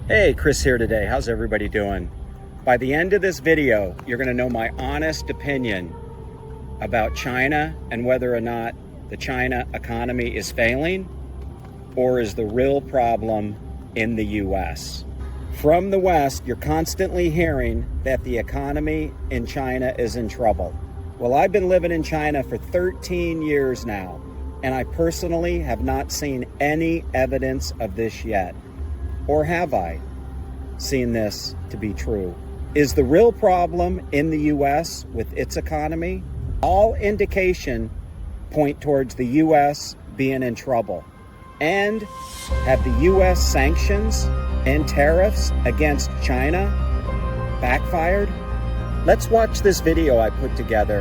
Hey, Chris here today. How's everybody doing? By the end of this video, you're going to know my honest opinion about China and whether or not the China economy is failing or is the real problem in the US. From the West, you're constantly hearing that the economy in China is in trouble. Well, I've been living in China for 13 years now, and I personally have not seen any evidence of this yet. Or have I seen this to be true? Is the real problem in the US with its economy? All indication point towards the US being in trouble. And have the US sanctions and tariffs against China backfired? Let's watch this video I put together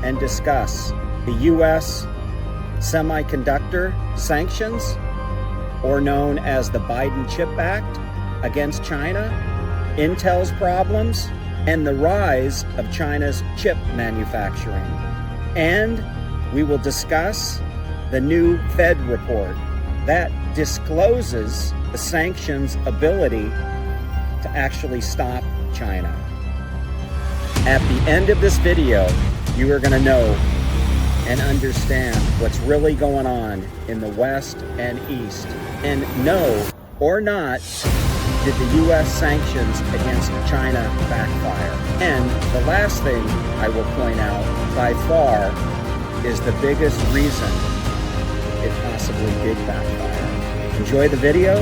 and discuss the US semiconductor sanctions, or known as the Biden Chip Act, against China, Intel's problems, and the rise of China's chip manufacturing. And we will discuss the new Fed report that discloses the sanctions' ability to actually stop China. At the end of this video, you are going to know and understand what's really going on in the West and East. And no or not, did the U.S. sanctions against China backfire? And the last thing I will point out, by far, is the biggest reason it possibly did backfire. Enjoy the video.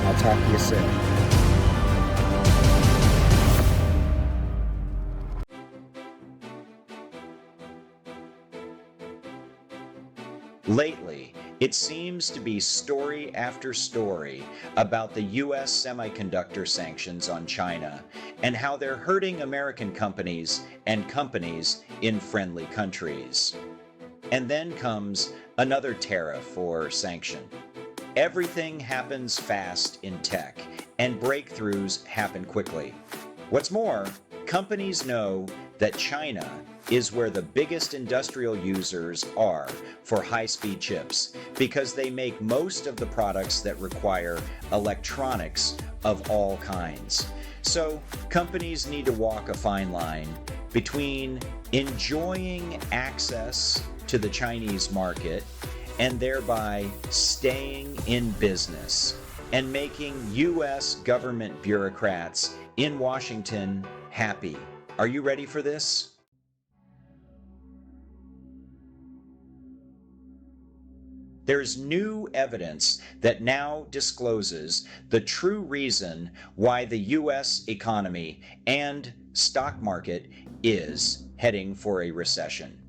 I'll talk to you soon. Lately, it seems to be story after story about the U.S. semiconductor sanctions on China and how they're hurting American companies and companies in friendly countries. And then comes another tariff or sanction. Everything happens fast in tech, and breakthroughs happen quickly. What's more, companies know that China is where the biggest industrial users are for high-speed chips because they make most of the products that require electronics of all kinds. So companies need to walk a fine line between enjoying access to the Chinese market and thereby staying in business and making U.S. government bureaucrats in Washington happy. Are you ready for this? There's new evidence that now discloses the true reason why the U.S. economy and stock market is heading for a recession.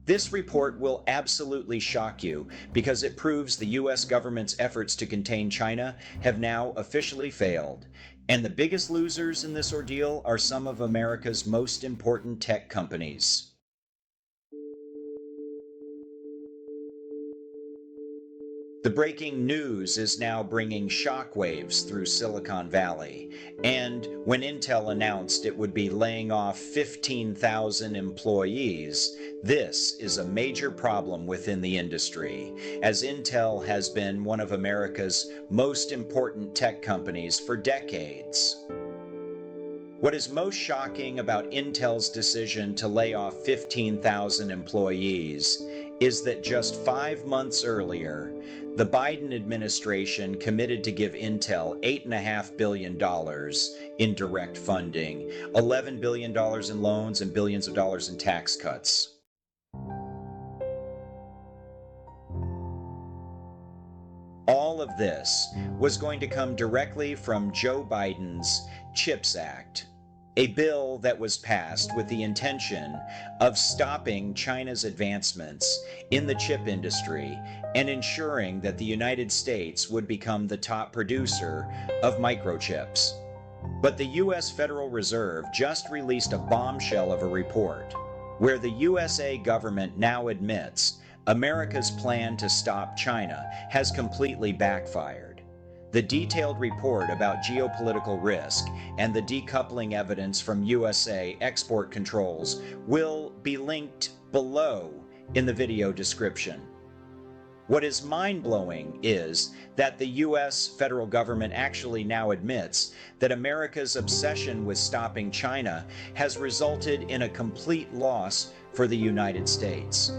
This report will absolutely shock you because it proves the U.S. government's efforts to contain China have now officially failed. And the biggest losers in this ordeal are some of America's most important tech companies. The breaking news is now bringing shockwaves through Silicon Valley, and when Intel announced it would be laying off 15,000 employees, this is a major problem within the industry, as Intel has been one of America's most important tech companies for decades. What is most shocking about Intel's decision to lay off 15,000 employees is that just 5 months earlier, the Biden administration committed to give Intel $8.5 billion in direct funding, $11 billion in loans, and billions of dollars in tax cuts. All of this was going to come directly from Joe Biden's CHIPS Act, a bill that was passed with the intention of stopping China's advancements in the chip industry and ensuring that the United States would become the top producer of microchips. But the U.S. Federal Reserve just released a bombshell of a report where the USA government now admits America's plan to stop China has completely backfired. The detailed report about geopolitical risk and the decoupling evidence from USA export controls will be linked below in the video description. What is mind-blowing is that the US federal government actually now admits that America's obsession with stopping China has resulted in a complete loss for the United States.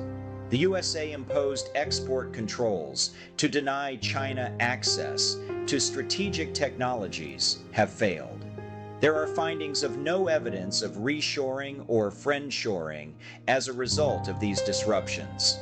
The USA imposed export controls to deny China access to strategic technologies have failed. There are findings of no evidence of reshoring or friendshoring as a result of these disruptions.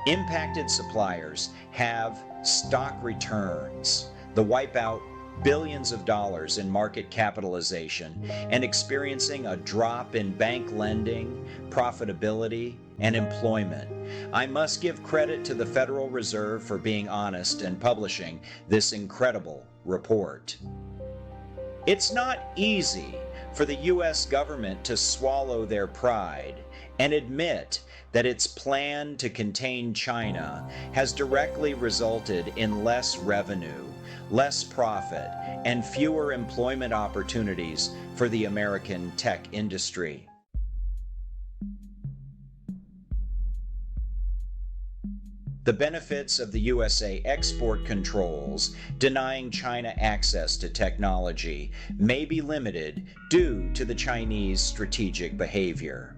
Impacted suppliers have stock returns that wipe out billions of dollars in market capitalization and experiencing a drop in bank lending, profitability, and employment. I must give credit to the Federal Reserve for being honest and publishing this incredible report. It's not easy for the US government to swallow their pride and admit that its plan to contain China has directly resulted in less revenue, less profit, and fewer employment opportunities for the American tech industry. The benefits of the USA export controls denying China access to technology may be limited due to the Chinese strategic behavior.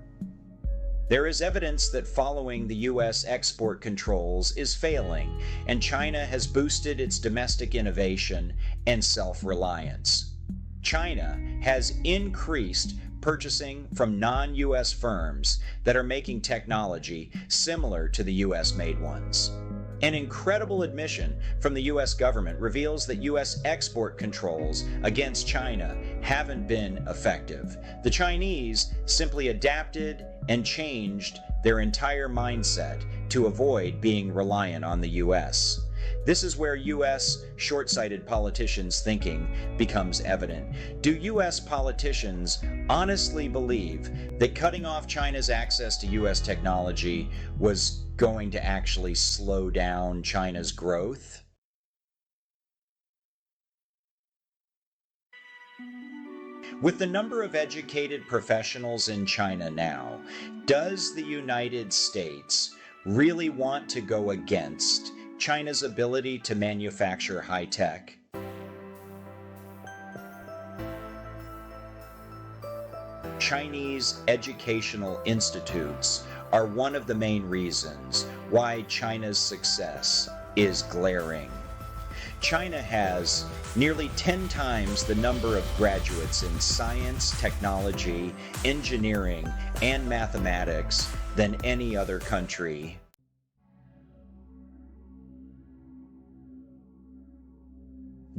There is evidence that following the U.S. export controls is failing, and China has boosted its domestic innovation and self-reliance. China has increased purchasing from non-U.S. firms that are making technology similar to the U.S.-made ones. An incredible admission from the U.S. government reveals that U.S. export controls against China haven't been effective. The Chinese simply adapted and changed their entire mindset to avoid being reliant on the U.S. This is where U.S. short-sighted politicians' thinking becomes evident. Do U.S. politicians honestly believe that cutting off China's access to U.S. technology was going to actually slow down China's growth? With the number of educated professionals in China now, does the United States really want to go against China's ability to manufacture high tech? Chinese educational institutes are one of the main reasons why China's success is glaring. China has nearly 10 times the number of graduates in science, technology, engineering, and mathematics than any other country.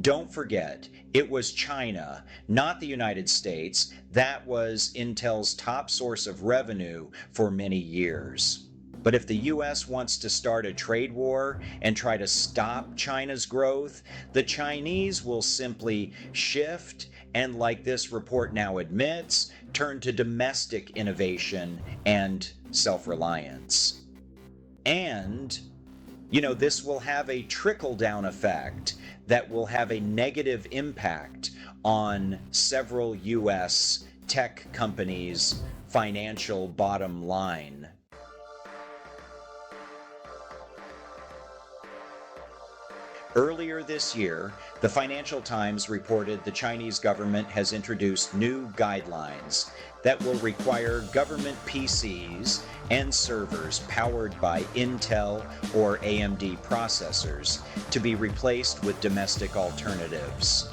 Don't forget, it was China, not the United States, that was Intel's top source of revenue for many years. But if the US wants to start a trade war and try to stop China's growth, the Chinese will simply shift and, like this report now admits, turn to domestic innovation and self-reliance. And, this will have a trickle-down effect that will have a negative impact on several US tech companies' financial bottom line. Earlier this year, the Financial Times reported the Chinese government has introduced new guidelines that will require government PCs and servers powered by Intel or AMD processors to be replaced with domestic alternatives.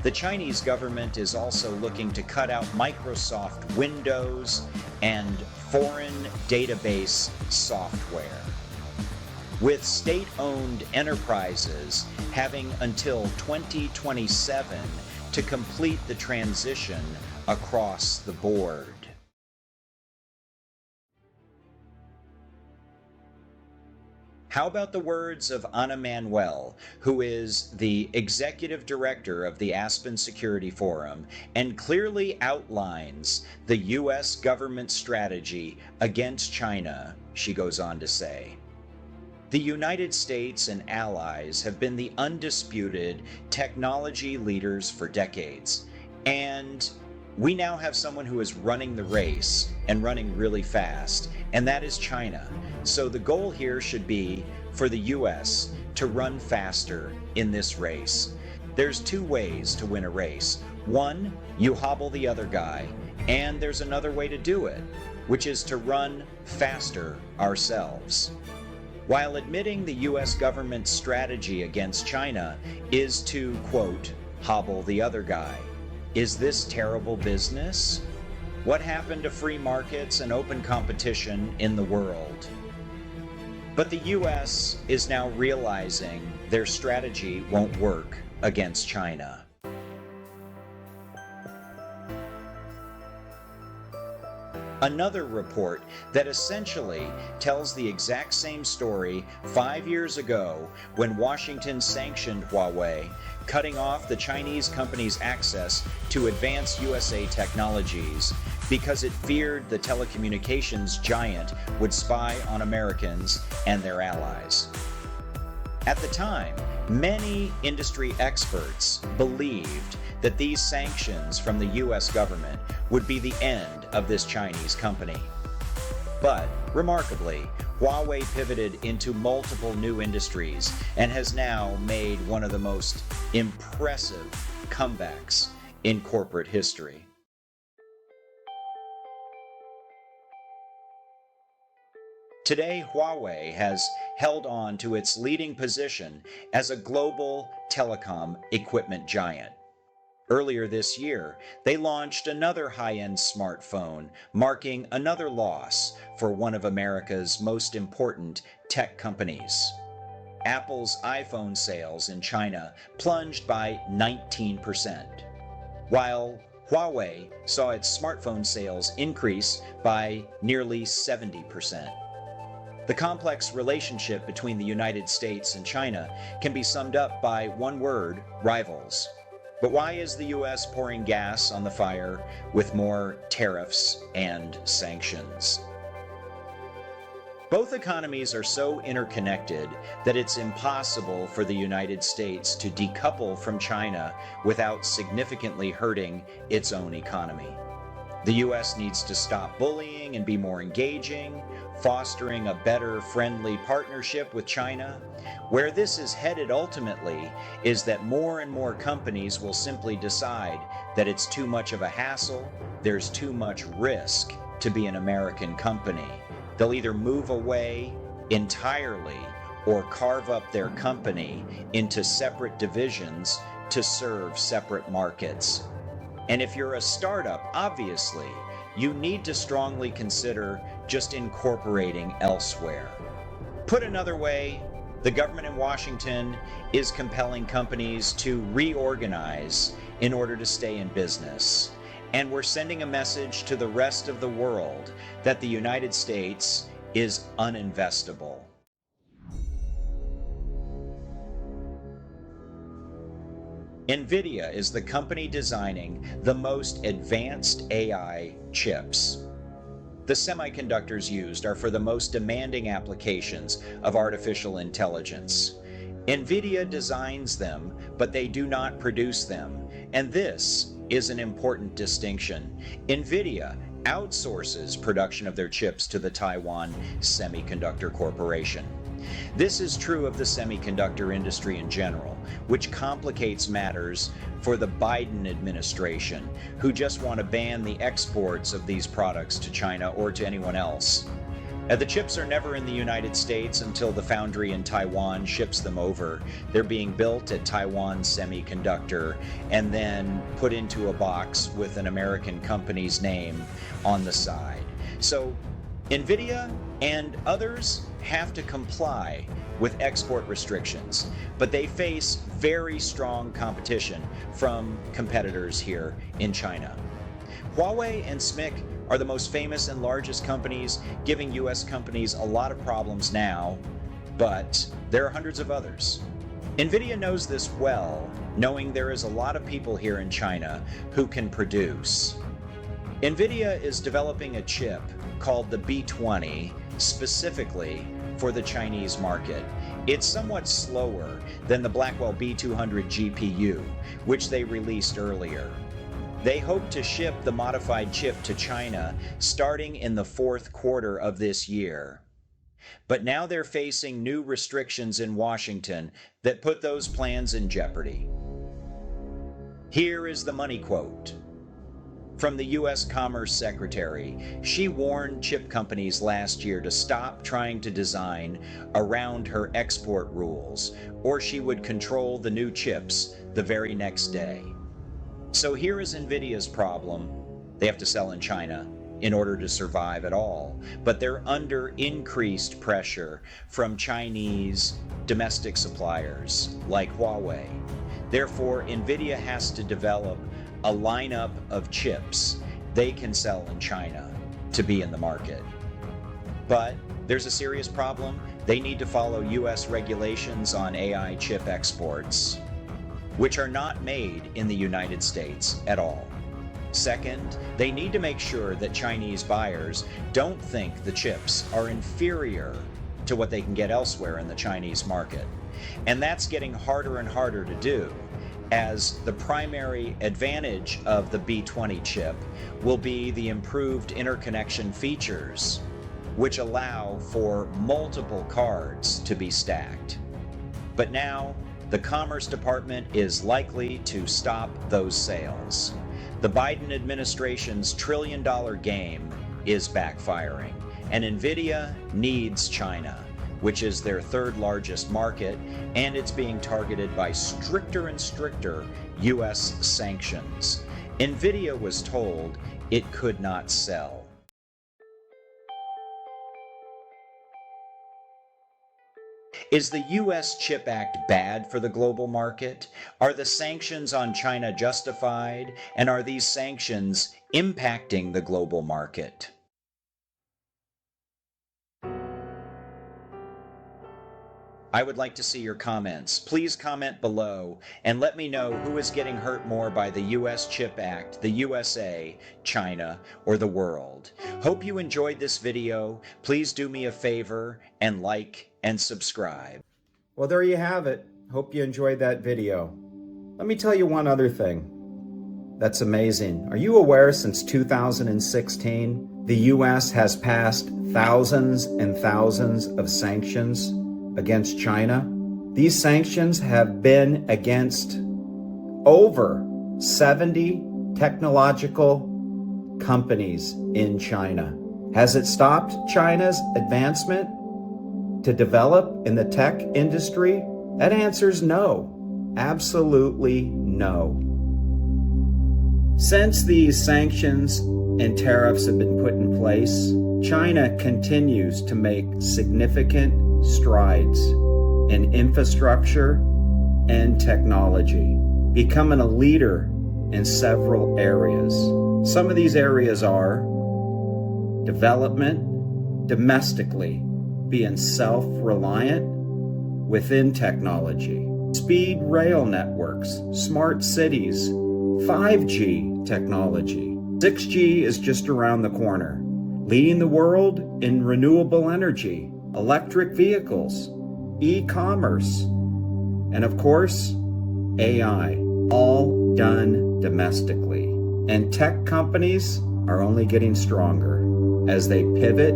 The Chinese government is also looking to cut out Microsoft Windows and foreign database software, with state-owned enterprises having until 2027 to complete the transition across the board. How about the words of Ana Manuel, who is the executive director of the Aspen Security Forum and clearly outlines the U.S. government strategy against China? She goes on to say, "The United States and allies have been the undisputed technology leaders for decades, and we now have someone who is running the race and running really fast, and that is China. So the goal here should be for the US to run faster in this race. There's two ways to win a race. One, you hobble the other guy, and there's another way to do it, which is to run faster ourselves. While admitting the US government's strategy against China is to, quote, hobble the other guy, is this terrible business? What happened to free markets and open competition in the world? But the US is now realizing their strategy won't work against China. Another report that essentially tells the exact same story 5 years ago when Washington sanctioned Huawei, cutting off the Chinese company's access to advanced USA technologies because it feared the telecommunications giant would spy on Americans and their allies. At the time, many industry experts believed that these sanctions from the US government would be the end of this Chinese company. But, remarkably, Huawei pivoted into multiple new industries and has now made one of the most impressive comebacks in corporate history. Today, Huawei has held on to its leading position as a global telecom equipment giant. Earlier this year, they launched another high-end smartphone, marking another loss for one of America's most important tech companies. Apple's iPhone sales in China plunged by 19%, while Huawei saw its smartphone sales increase by nearly 70%. The complex relationship between the United States and China can be summed up by one word: rivals. But why is the US pouring gas on the fire with more tariffs and sanctions? Both economies are so interconnected that it's impossible for the United States to decouple from China without significantly hurting its own economy. The US needs to stop bullying and be more engaging, fostering a better, friendly partnership with China. Where this is headed ultimately is that more and more companies will simply decide that it's too much of a hassle, there's too much risk to be an American company. They'll either move away entirely or carve up their company into separate divisions to serve separate markets. And if you're a startup, obviously, you need to strongly consider just incorporating elsewhere. Put another way, the government in Washington is compelling companies to reorganize in order to stay in business. And we're sending a message to the rest of the world that the United States is uninvestable. Nvidia is the company designing the most advanced AI chips. The semiconductors used are for the most demanding applications of artificial intelligence. Nvidia designs them, but they do not produce them, and this is an important distinction. Nvidia outsources production of their chips to the Taiwan Semiconductor Corporation. This is true of the semiconductor industry in general, which complicates matters for the Biden administration, who just want to ban the exports of these products to China or to anyone else. The chips are never in the United States until the foundry in Taiwan ships them over. They're being built at Taiwan Semiconductor and then put into a box with an American company's name on the side. So Nvidia and others have to comply with export restrictions, but they face very strong competition from competitors here in China. Huawei and SMIC are the most famous and largest companies, giving US companies a lot of problems now, but there are hundreds of others. Nvidia knows this well, knowing there is a lot of people here in China who can produce. Nvidia is developing a chip called the B20 specifically for the Chinese market. It's somewhat slower than the Blackwell B200 GPU, which they released earlier. They hope to ship the modified chip to China starting in the fourth quarter of this year. But now they're facing new restrictions in Washington that put those plans in jeopardy. Here is the money quote from the U.S. Commerce Secretary. She warned chip companies last year to stop trying to design around her export rules, or she would control the new chips the very next day. So here is Nvidia's problem. They have to sell in China in order to survive at all, but they're under increased pressure from Chinese domestic suppliers like Huawei. Therefore, Nvidia has to develop a lineup of chips they can sell in China to be in the market. But there's a serious problem. They need to follow US regulations on AI chip exports, which are not made in the United States at all. Second, they need to make sure that Chinese buyers don't think the chips are inferior to what they can get elsewhere in the Chinese market. And that's getting harder and harder to do, as the primary advantage of the B20 chip will be the improved interconnection features, which allow for multiple cards to be stacked. But now, the Commerce Department is likely to stop those sales. The Biden administration's trillion-dollar game is backfiring, and Nvidia needs China, which is their third largest market, and it's being targeted by stricter and stricter US sanctions. Nvidia was told it could not sell. Is the US Chip Act bad for the global market? Are the sanctions on China justified? And are these sanctions impacting the global market? I would like to see your comments. Please comment below and let me know who is getting hurt more by the US Chip Act, the USA, China, or the world. Hope you enjoyed this video. Please do me a favor and like and subscribe. Well, there you have it. Hope you enjoyed that video. Let me tell you one other thing that's amazing. Are you aware since 2016, the US has passed thousands and thousands of sanctions against China? These sanctions have been against over 70 technological companies in China. Has it stopped China's advancement to develop in the tech industry? That answer is no. Absolutely no. Since these sanctions and tariffs have been put in place, China continues to make significant strides in infrastructure and technology, becoming a leader in several areas. Some of these areas are development domestically, being self-reliant within technology, speed rail networks, smart cities, 5G technology. 6G is just around the corner, leading the world in renewable energy, electric vehicles, e-commerce, and of course, AI, all done domestically. And tech companies are only getting stronger as they pivot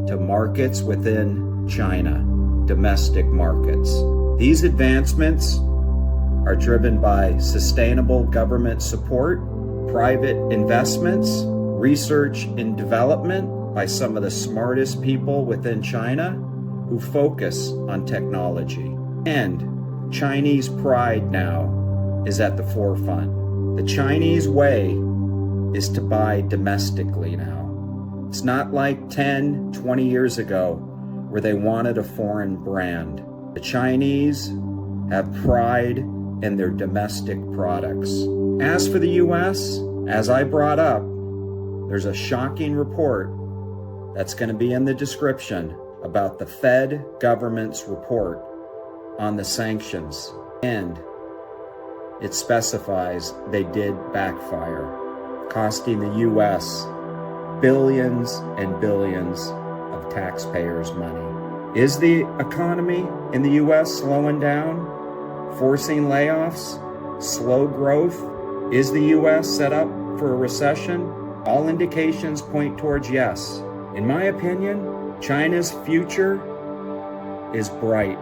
to markets within China, domestic markets. These advancements are driven by sustainable government support, private investments, research and development by some of the smartest people within China who focus on technology. And Chinese pride now is at the forefront. The Chinese way is to buy domestically now. It's not like 10, 20 years ago where they wanted a foreign brand. The Chinese have pride in their domestic products. As for the US, as I brought up, there's a shocking report that's going to be in the description about the Fed government's report on the sanctions. And it specifies they did backfire, costing the US billions and billions of taxpayers' money. Is the economy in the US slowing down, forcing layoffs, slow growth? Is the U.S. set up for a recession? All indications point towards yes. In my opinion, China's future is bright.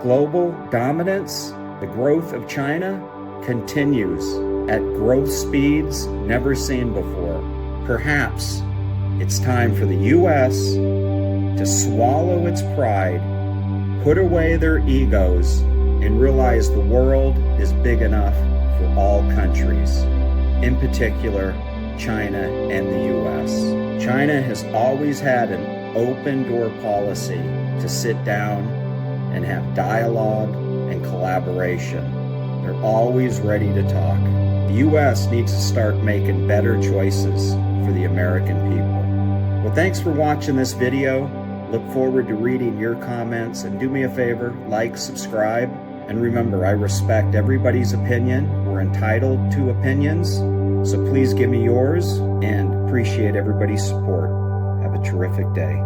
Global dominance, the growth of China, continues at growth speeds never seen before. Perhaps it's time for the U.S. to swallow its pride, put away their egos, and realize the world is big enough for all countries, in particular China and the U.S. China has always had an open door policy to sit down and have dialogue and collaboration. They're always ready to talk. The U.S. needs to start making better choices for the American people. Well, thanks for watching this video. Look forward to reading your comments, and do me a favor, like, subscribe, and remember, I respect everybody's opinion. We're entitled to opinions, so please give me yours, and appreciate everybody's support. Have a terrific day.